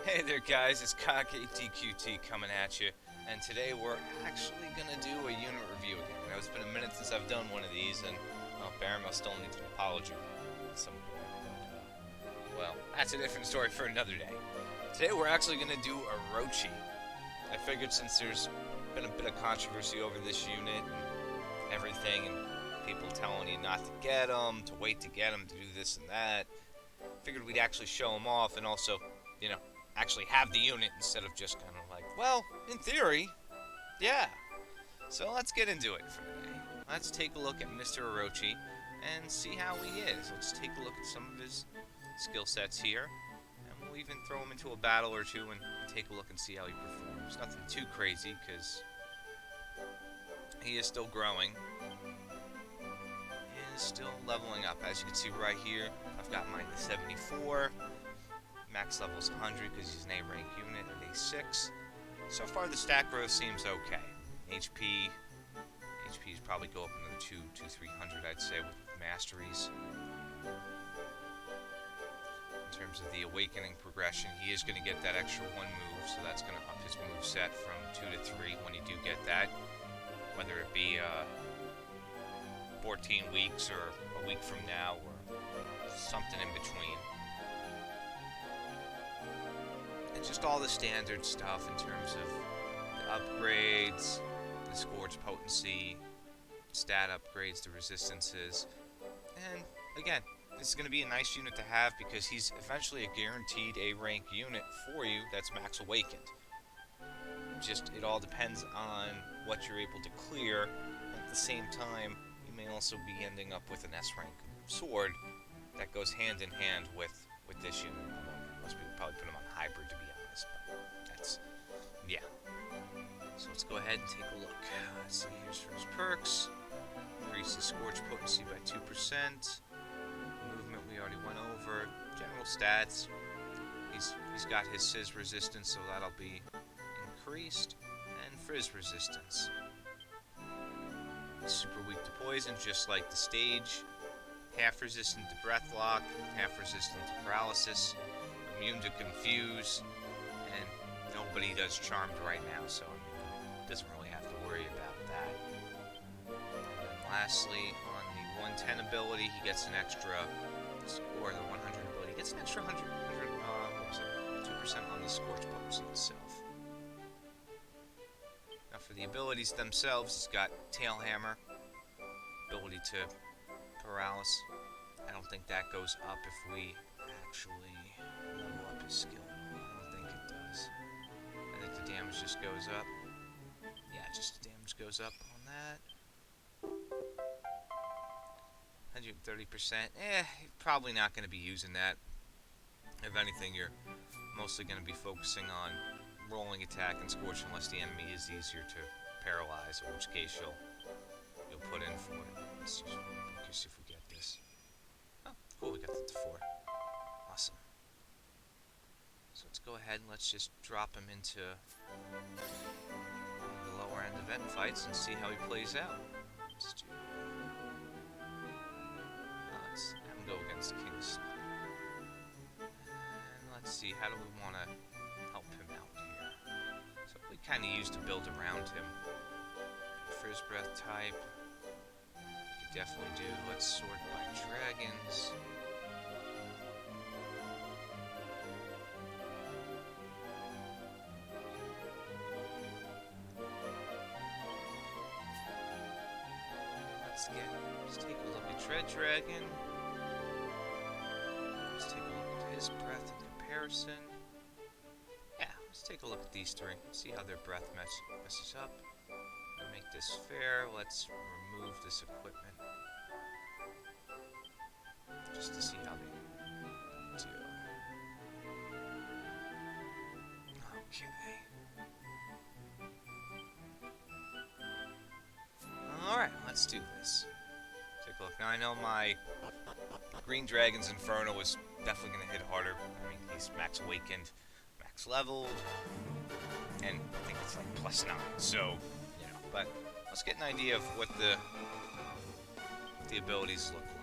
Hey there guys, it's CockATQT coming at you, and today we're actually gonna do a unit review again. Now it's been a minute since I've done one of these, and Baramel still needs an apology at some point. Well, that's a different story for another day. Today we're actually gonna do Orochi. I figured since there's been a bit of controversy over this unit and everything, and people telling you not to get them, to wait to get them, to do this and that, figured we'd actually show them off and also, actually have the unit instead of just kind of like, well, in theory, yeah. So let's get into it for today. Let's take a look at Mr. Orochi and see how he is. Let's take a look at some of his skill sets here, and we'll even throw him into a battle or two and take a look and see how he performs. Nothing too crazy, because he is still growing. He is still leveling up. As you can see right here, I've got mine to 74. Max level is 100 because he's an A rank unit at A6. So far the stat growth seems okay. HP's probably go up another 300 I'd say with masteries. In terms of the awakening progression, he is going to get that extra one move, so that's going to up his move set from 2 to 3 when you do get that. Whether it be 14 weeks or a week from now or something in between. And just all the standard stuff in terms of the upgrades, the Scourge potency, stat upgrades, the resistances. And again, this is going to be a nice unit to have because he's eventually a guaranteed A rank unit for you that's max awakened. Just, it all depends on what you're able to clear. At the same time, you may also be ending up with an S rank sword that goes hand in hand with this unit. Most people probably put him on hybrid, to be honest, but that's, yeah. So let's go ahead and take a look. Let's see, here's for his perks. Increases Scorch potency by 2%. Movement we already went over. General stats. He's got his Sizz resistance, so that'll be increased. And Frizz resistance. He's super weak to poison, just like the stage. Half resistant to breath lock, half resistant to paralysis. Immune to confuse, and nobody does charmed right now, so doesn't really have to worry about that. And then lastly, on the 110 ability, he gets an extra, or the 100 ability, he gets an extra 2% on the Scorch potency itself. Now for the abilities themselves, he's got Tail Hammer, ability to paralysis. I don't think that goes up if we actually level up his skill. I don't think it does. I think the damage just goes up. Yeah, just the damage goes up on that. 130%. You're probably not going to be using that. If anything, you're mostly going to be focusing on rolling attack and Scorch unless the enemy is easier to paralyze, in which case you'll put in for it. Let's just focus if we get this. Oh, cool, we got that to 4. Awesome. So let's go ahead and let's just drop him into the lower end event fights and see how he plays out. Let's do. Let's have him go against King's. And let's see, how do we want to help him out here? So we kind of used to build around him. Frizz breath type. We could definitely do let's sort by dragons. Let's take a look at Dread Dragon. Let's take a look at his breath in comparison. Yeah, let's take a look at these three. See how their breath messes up. To make this fair, let's remove this equipment. Just to see how they do. Okay. Alright, let's do this. Take a look. Now I know my Green Dragon's Inferno is definitely going to hit harder. I mean, he's max awakened, max leveled, and I think it's like +9. So, but let's get an idea of what the abilities look like.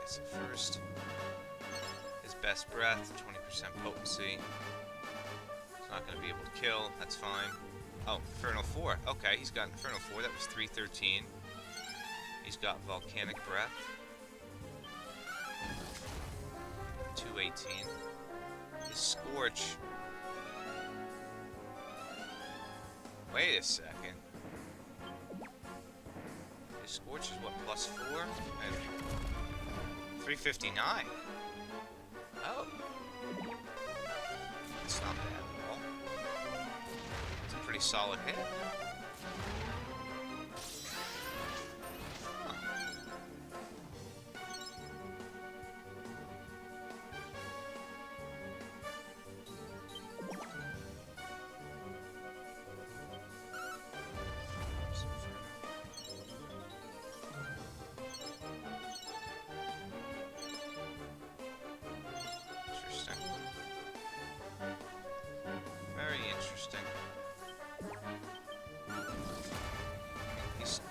So first, his best breath, 20% potency. He's not going to be able to kill. That's fine. Oh, Infernal 4. Okay, he's got Infernal 4. That was 313. He's got Volcanic Breath. 218. His Scorch. Wait a second. His Scorch is what, +4? And 359. Oh. It's not bad at all. It's a pretty solid hit.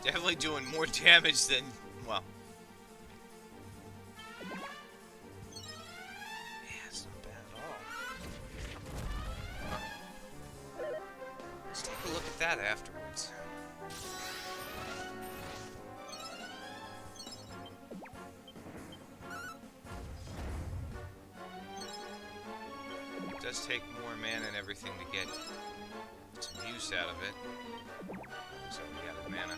Definitely doing more damage than, well. Yeah, it's not bad at all. Let's take a look at that afterwards. It does take more mana and everything to get some use out of it. So we got a mana.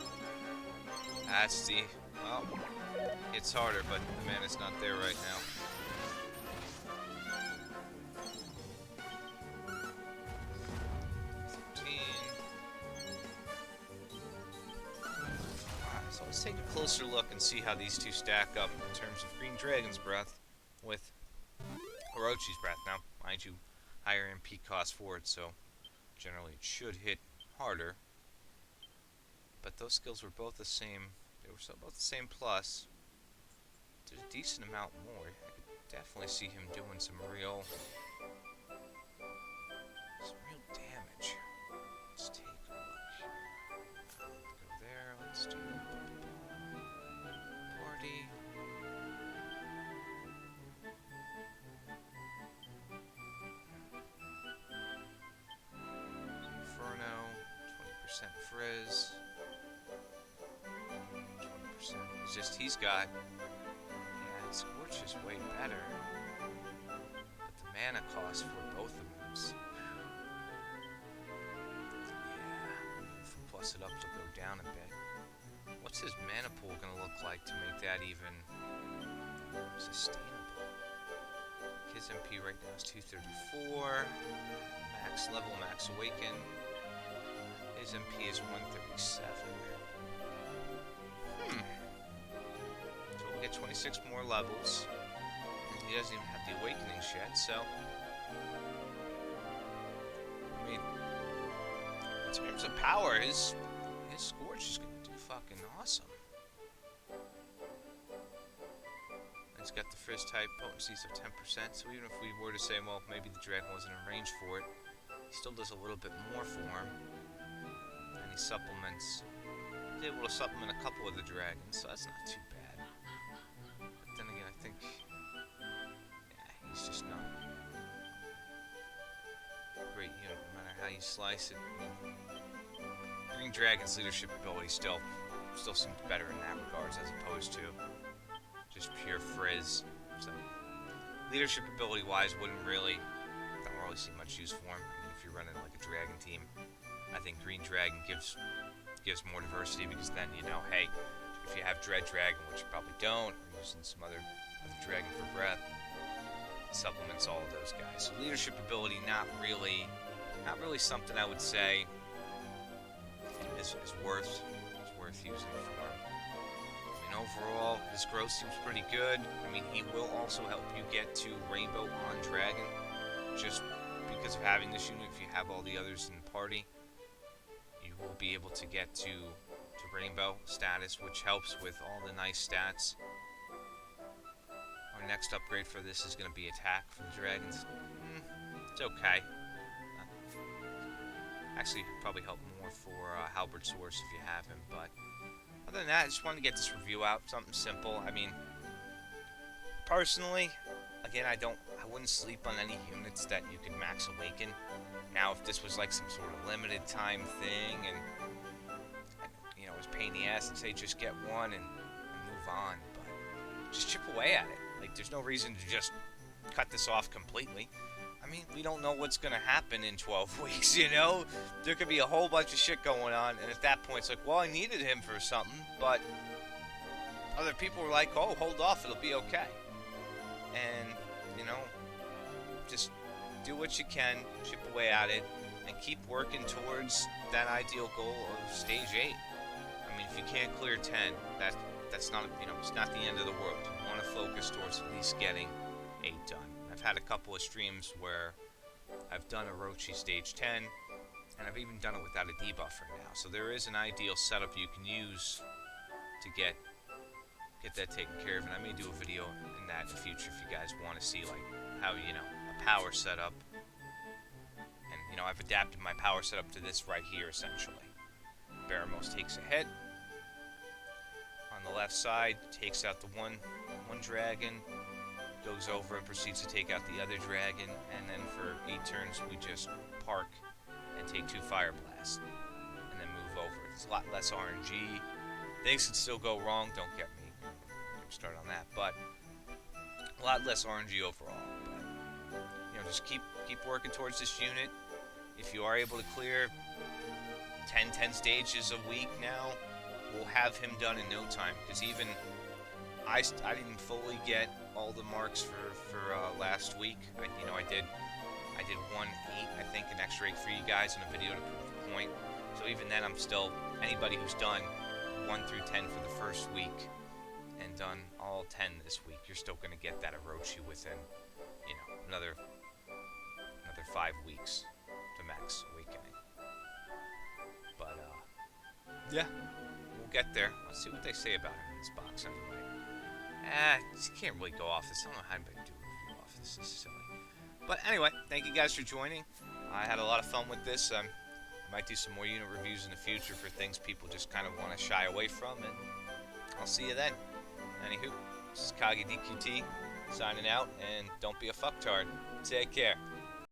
That's the, well, it's harder, but the mana's not there right now. Alright, so let's take a closer look and see how these two stack up in terms of Green Dragon's Breath with Orochi's Breath. Now, mind you, higher MP cost for it, so generally it should hit harder. But those skills were both the same. They were both the same plus. Did a decent amount more. I could definitely see him doing some real damage. Let's take a look here. Go there. Let's do party. Inferno. 20% frizz. It's just he's got, yeah, Scorch is way better, but the mana cost for both of them is, yeah, if we plus it up to go down a bit. What's his mana pool gonna look like to make that even sustainable? His MP right now is 234, max level, max awaken. His MP is 137. So we'll get 26 more levels. He doesn't even have the awakenings yet, so I mean, in terms of power, his Scorch is gonna do fucking awesome. It's got the Frizz type potencies of 10%, so even if we were to say, well, maybe the dragon wasn't in range for it, he still does a little bit more for him. And he supplements. He's able to supplement a couple of the dragons, so that's not too bad. But then again, I think, yeah, he's just not a great unit, no matter how you slice it. I mean, Green Dragon's leadership ability still seems better in that regards, as opposed to just pure frizz. So leadership ability wise don't really see much use for him. I mean, if you're running like a dragon team, I think Green Dragon gives more diversity, because then you know, hey, if you have Dread Dragon, which you probably don't, or using some other dragon for breath, it supplements all of those guys. So leadership ability not really something I would say is worth using for him. Overall, his growth seems pretty good. I mean, he will also help you get to Rainbow on Dragon, just because of having this unit. If you have all the others in the party, you will be able to get to Rainbow status, which helps with all the nice stats. Our next upgrade for this is going to be attack for the dragons. It's okay. Actually, probably help more for Halberd Source if you have him, but other than that, I just wanted to get this review out. Something simple. I mean, personally, again, I wouldn't sleep on any units that you could max awaken. Now, if this was like some sort of limited time thing, and it was a pain in the ass and say just get one and move on, but just chip away at it. Like, there's no reason to just cut this off completely. I mean, we don't know what's going to happen in 12 weeks, There could be a whole bunch of shit going on, and at that point, it's like, well, I needed him for something, but other people were like, oh, hold off, it'll be okay. And, just do what you can, chip away at it, and keep working towards that ideal goal of stage 8. I mean, if you can't clear 10, that's not, it's not the end of the world. You want to focus towards at least getting 8 done. I've had a couple of streams where I've done Orochi stage 10, and I've even done it without a debuffer now. So there is an ideal setup you can use to get that taken care of, and I may do a video in that in the future if you guys want to see like how a power setup, and I've adapted my power setup to this right here essentially. Baramos takes a hit on the left side, takes out the one dragon, goes over and proceeds to take out the other dragon, and then for 8 turns we just park and take 2 fire blasts and then move over. It's a lot less RNG. Things can still go wrong, don't get me start on that, but a lot less RNG overall. But just keep working towards this unit. If you are able to clear 10 stages a week now, we'll have him done in no time, because even I didn't fully get all the marks for last week. I did 1-8, I think, an extra 8 for you guys in a video to prove the point. So even then, I'm still, anybody who's done 1 through 10 for the first week and done all 10 this week, you're still going to get that Orochi within, another 5 weeks to max awakening. But, yeah, we'll get there. Let's see what they say about him in this box anyway. You can't really go off this. I don't know how to do a review off this. This is silly. But anyway, thank you guys for joining. I had a lot of fun with this. I might do some more unit reviews in the future for things people just kind of want to shy away from, and I'll see you then. Anywho, this is Kage DQT signing out, and don't be a fucktard. Take care.